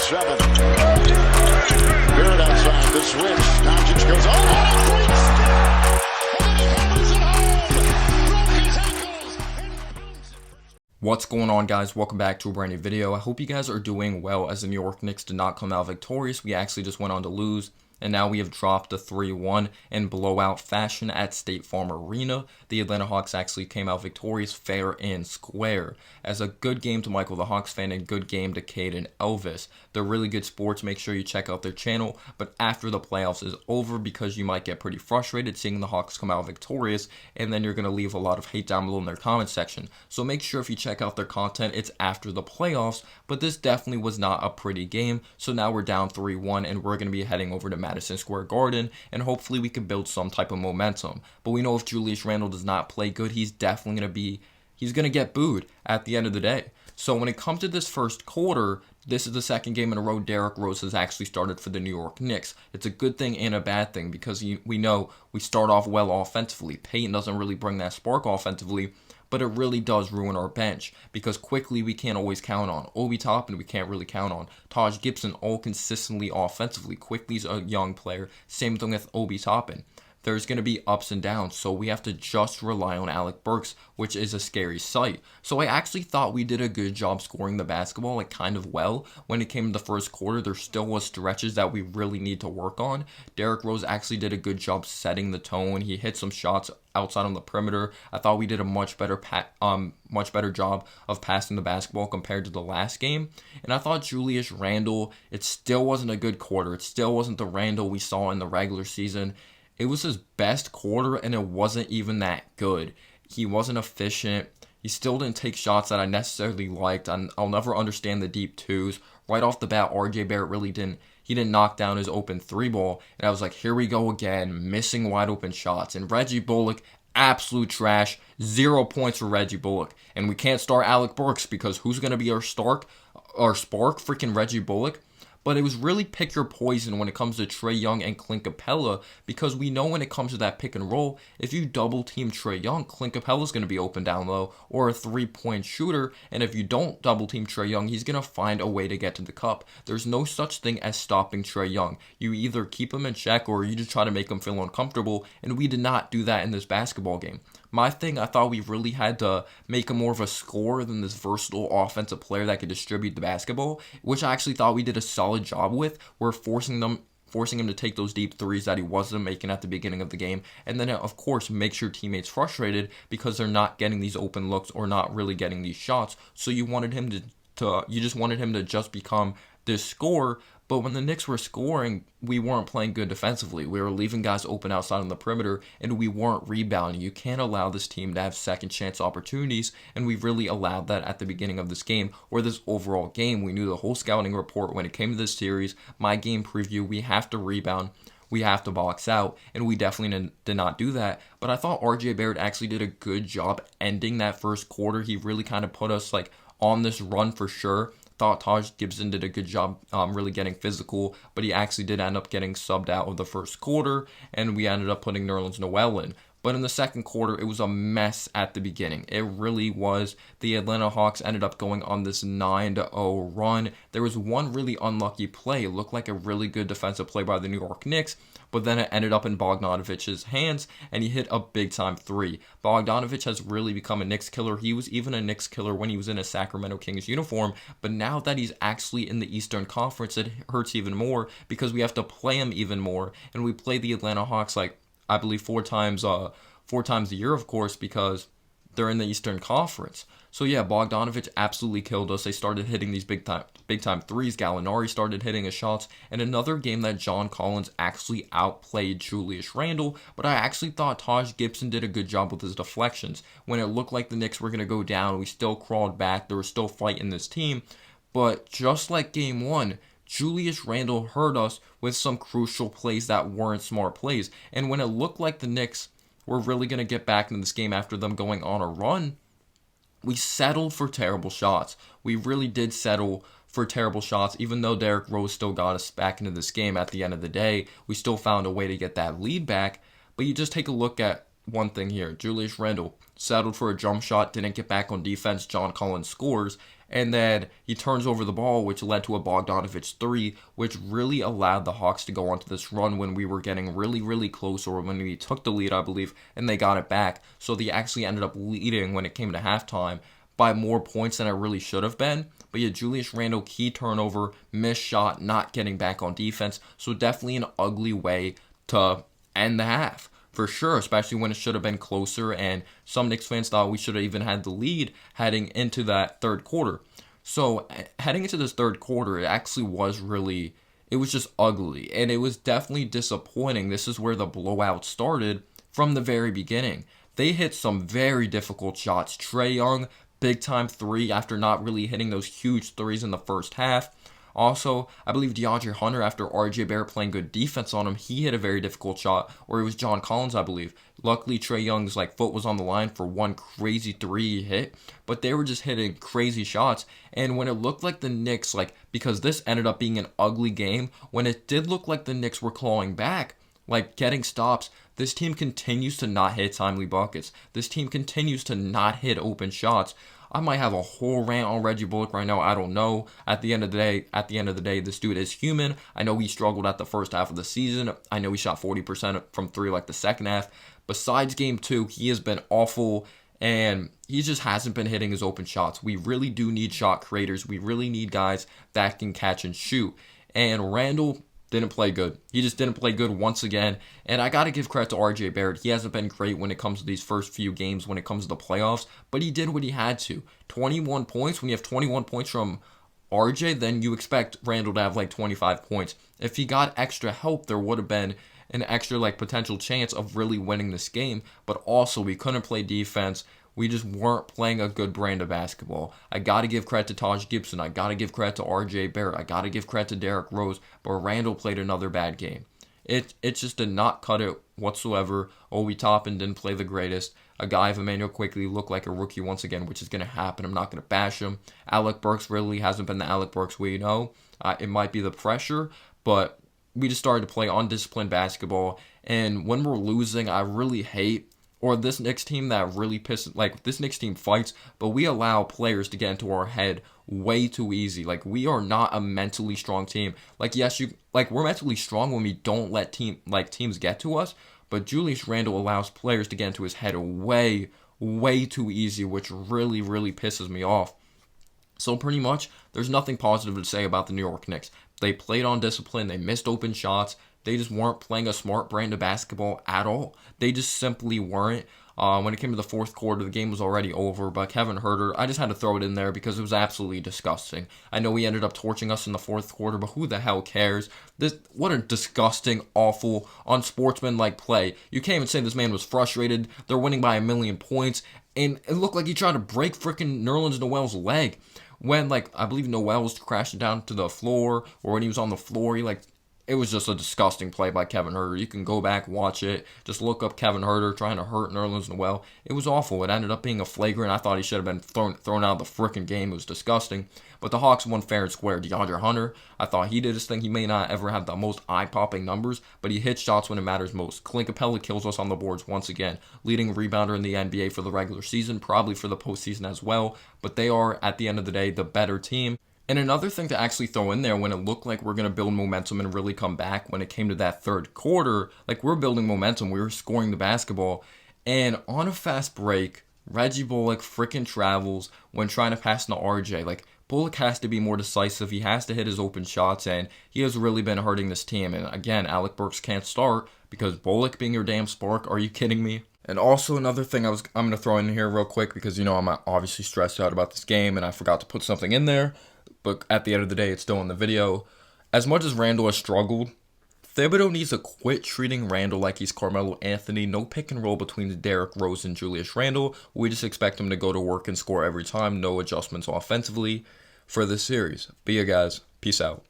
7. Barrett outside the switch. Doncic goes on. What's going on, guys? Welcome back to a brand new video. I hope you guys are doing well, as the New York Knicks did not come out victorious. We actually just went on to lose, and now we have dropped a 3-1 in blowout fashion at State Farm Arena. The Atlanta Hawks actually came out victorious fair and square. As a good game to Michael the Hawks fan and good game to Cade and Elvis. They're really good sports. Make sure you check out their channel. But after the playoffs is over, because you might get pretty frustrated seeing the Hawks come out victorious, and then you're going to leave a lot of hate down below in their comment section. So make sure if you check out their content, it's after the playoffs. But this definitely was not a pretty game. So now we're down 3-1, and we're going to be heading over to Madison Square Garden, and hopefully we can build some type of momentum. But we know if Julius Randle does not play good, he's definitely going to get booed at the end of the day. So when it comes to this first quarter, this is the second game in a row Derrick Rose has actually started for the New York Knicks. It's a good thing and a bad thing, because we know we start off well offensively. Payton doesn't really bring that spark offensively, but it really does ruin our bench, because quickly we can't always count on Obi Toppin, we can't really count on Taj Gibson all consistently offensively. Quickly's a young player, same thing with Obi Toppin. There's going to be ups and downs, so we have to just rely on Alec Burks, which is a scary sight. So I actually thought we did a good job scoring the basketball, like kind of well. When it came to the first quarter, there still was stretches that we really need to work on. Derrick Rose actually did a good job setting the tone. He hit some shots outside on the perimeter. I thought we did a much better job of passing the basketball compared to the last game. And I thought Julius Randle, it still wasn't a good quarter. It still wasn't the Randle we saw in the regular season. It was his best quarter, and it wasn't even that good. He wasn't efficient. He still didn't take shots that I necessarily liked. I'll never understand the deep twos. Right off the bat, RJ Barrett really didn't knock down his open three ball. And I was like, here we go again, missing wide open shots. And Reggie Bullock, absolute trash. 0 points for Reggie Bullock. And we can't start Alec Burks, because who's going to be our spark? Freaking Reggie Bullock. But it was really pick your poison when it comes to Trae Young and Clint Capella, because we know when it comes to that pick and roll, if you double team Trae Young, Clint Capella's going to be open down low, or a 3-point shooter, and if you don't double team Trae Young, he's going to find a way to get to the cup. There's no such thing as stopping Trae Young. You either keep him in check, or you just try to make him feel uncomfortable, and we did not do that in this basketball game. My thing, I thought we really had to make him more of a scorer than this versatile offensive player that could distribute the basketball, which I actually thought we did a solid job with. We're forcing him to take those deep threes that he wasn't making at the beginning of the game, and then of course makes your teammates frustrated because they're not getting these open looks or not really getting these shots. So you just wanted him to just become this scorer. But when the Knicks were scoring, we weren't playing good defensively. We were leaving guys open outside on the perimeter, and we weren't rebounding. You can't allow this team to have second chance opportunities, and we really allowed that at the beginning of this game, or this overall game. We knew the whole scouting report when it came to this series, my game preview, we have to rebound, we have to box out, and we definitely did not do that. But I thought RJ Barrett actually did a good job ending that first quarter. He really kind of put us like on this run for sure. Thought Taj Gibson did a good job really getting physical, but he actually did end up getting subbed out of the first quarter, and we ended up putting Nerlens Noel in. But in the second quarter, it was a mess at the beginning. It really was. The Atlanta Hawks ended up going on this 9-0 run. There was one really unlucky play. It looked like a really good defensive play by the New York Knicks, but then it ended up in Bogdanovic's hands, and he hit a big-time three. Bogdanovic has really become a Knicks killer. He was even a Knicks killer when he was in a Sacramento Kings uniform, but now that he's actually in the Eastern Conference, it hurts even more, because we have to play him even more, and we play the Atlanta Hawks like, I believe four times a year, of course, because they're in the Eastern Conference. So yeah, Bogdanovic absolutely killed us. They started hitting these big time threes. Gallinari started hitting his shots. And another game that John Collins actually outplayed Julius Randle, but I actually thought Taj Gibson did a good job with his deflections. When it looked like the Knicks were going to go down, we still crawled back. There was still fight in this team. But just like game one, Julius Randle hurt us with some crucial plays that weren't smart plays. And when it looked like the Knicks were really going to get back into this game after them going on a run, we settled for terrible shots. We really did settle for terrible shots, even though Derrick Rose still got us back into this game at the end of the day. We still found a way to get that lead back. But you just take a look at one thing here. Julius Randle settled for a jump shot, didn't get back on defense. John Collins scores. and then he turns over the ball, which led to a Bogdanovich 3, which really allowed the Hawks to go onto this run when we were getting really, really close, or when we took the lead, I believe, and they got it back. So they actually ended up leading when it came to halftime by more points than it really should have been. But yeah, Julius Randle, key turnover, missed shot, not getting back on defense. So definitely an ugly way to end the half, for sure, especially when it should have been closer. And some Knicks fans thought we should have even had the lead heading into that third quarter. So heading into this third quarter, it actually was really, it was just ugly. And it was definitely disappointing. This is where the blowout started from the very beginning. They hit some very difficult shots. Trae Young, big time 3 after not really hitting those huge threes in the first half. Also, I believe DeAndre Hunter, after RJ Barrett playing good defense on him, he hit a very difficult shot, or it was John Collins, I believe. Luckily, Trae Young's foot was on the line for one crazy 3 hit, but they were just hitting crazy shots. And when it looked like the Knicks, because this ended up being an ugly game, when it did look like the Knicks were clawing back, getting stops, this team continues to not hit timely buckets. This team continues to not hit open shots. I might have a whole rant on Reggie Bullock right now. I don't know. At the end of the day, this dude is human. I know he struggled at the first half of the season. I know he shot 40% from 3 the second half. Besides game 2, he has been awful, and he just hasn't been hitting his open shots. We really do need shot creators. We really need guys that can catch and shoot. And Randle didn't play good. He just didn't play good once again. And I got to give credit to RJ Barrett. He hasn't been great when it comes to these first few games, when it comes to the playoffs, but he did what he had to. 21 points. When you have 21 points from RJ, then you expect Randle to have 25 points. If he got extra help, there would have been an extra potential chance of really winning this game. But also, we couldn't play defense. We just weren't playing a good brand of basketball. I got to give credit to Taj Gibson. I got to give credit to RJ Barrett. I got to give credit to Derrick Rose. But Randle played another bad game. It just did not cut it whatsoever. Obi Toppin didn't play the greatest. A guy of Emmanuel quickly looked like a rookie once again, which is going to happen. I'm not going to bash him. Alec Burks really hasn't been the Alec Burks we know. It might be the pressure, but we just started to play undisciplined basketball. And when we're losing, I really hate, or this Knicks team that really pisses, this Knicks team fights, but we allow players to get into our head way too easy. We are not a mentally strong team. Yes, we're mentally strong when we don't let teams get to us, but Julius Randle allows players to get into his head way, way too easy, which really, really pisses me off. So pretty much, there's nothing positive to say about the New York Knicks. They played on discipline, they missed open shots, they just weren't playing a smart brand of basketball at all. They just simply weren't. When it came to the fourth quarter, the game was already over, but Kevin Huerter, I just had to throw it in there because it was absolutely disgusting. I know he ended up torching us in the fourth quarter, but who the hell cares? What a disgusting, awful, unsportsmanlike play. You can't even say this man was frustrated. They're winning by 1,000,000 points, and it looked like he tried to break freaking Nerlens Noel's leg. When, I believe Noel was crashing down to the floor, or when he was on the floor, it was just a disgusting play by Kevin Huerter. You can go back, watch it. Just look up Kevin Huerter trying to hurt Nerlens Noel. It was awful. It ended up being a flagrant. I thought he should have been thrown out of the freaking game. It was disgusting. But the Hawks won fair and square. DeAndre Hunter, I thought he did his thing. He may not ever have the most eye-popping numbers, but he hits shots when it matters most. Clint Capella kills us on the boards once again. Leading rebounder in the NBA for the regular season, probably for the postseason as well. But they are, at the end of the day, the better team. And another thing to actually throw in there, when it looked like we're going to build momentum and really come back, when it came to that third quarter, we're building momentum, we were scoring the basketball, and on a fast break, Reggie Bullock freaking travels when trying to pass to RJ. Bullock has to be more decisive, he has to hit his open shots, and he has really been hurting this team. And again, Alec Burks can't start because Bullock being your damn spark, are you kidding me? And also another thing I'm going to throw in here real quick, because I'm obviously stressed out about this game, and I forgot to put something in there. But at the end of the day, it's still in the video. As much as Randle has struggled, Thibodeau needs to quit treating Randle like he's Carmelo Anthony. No pick and roll between Derrick Rose and Julius Randle. We just expect him to go to work and score every time. No adjustments offensively for this series. But yeah, guys, peace out.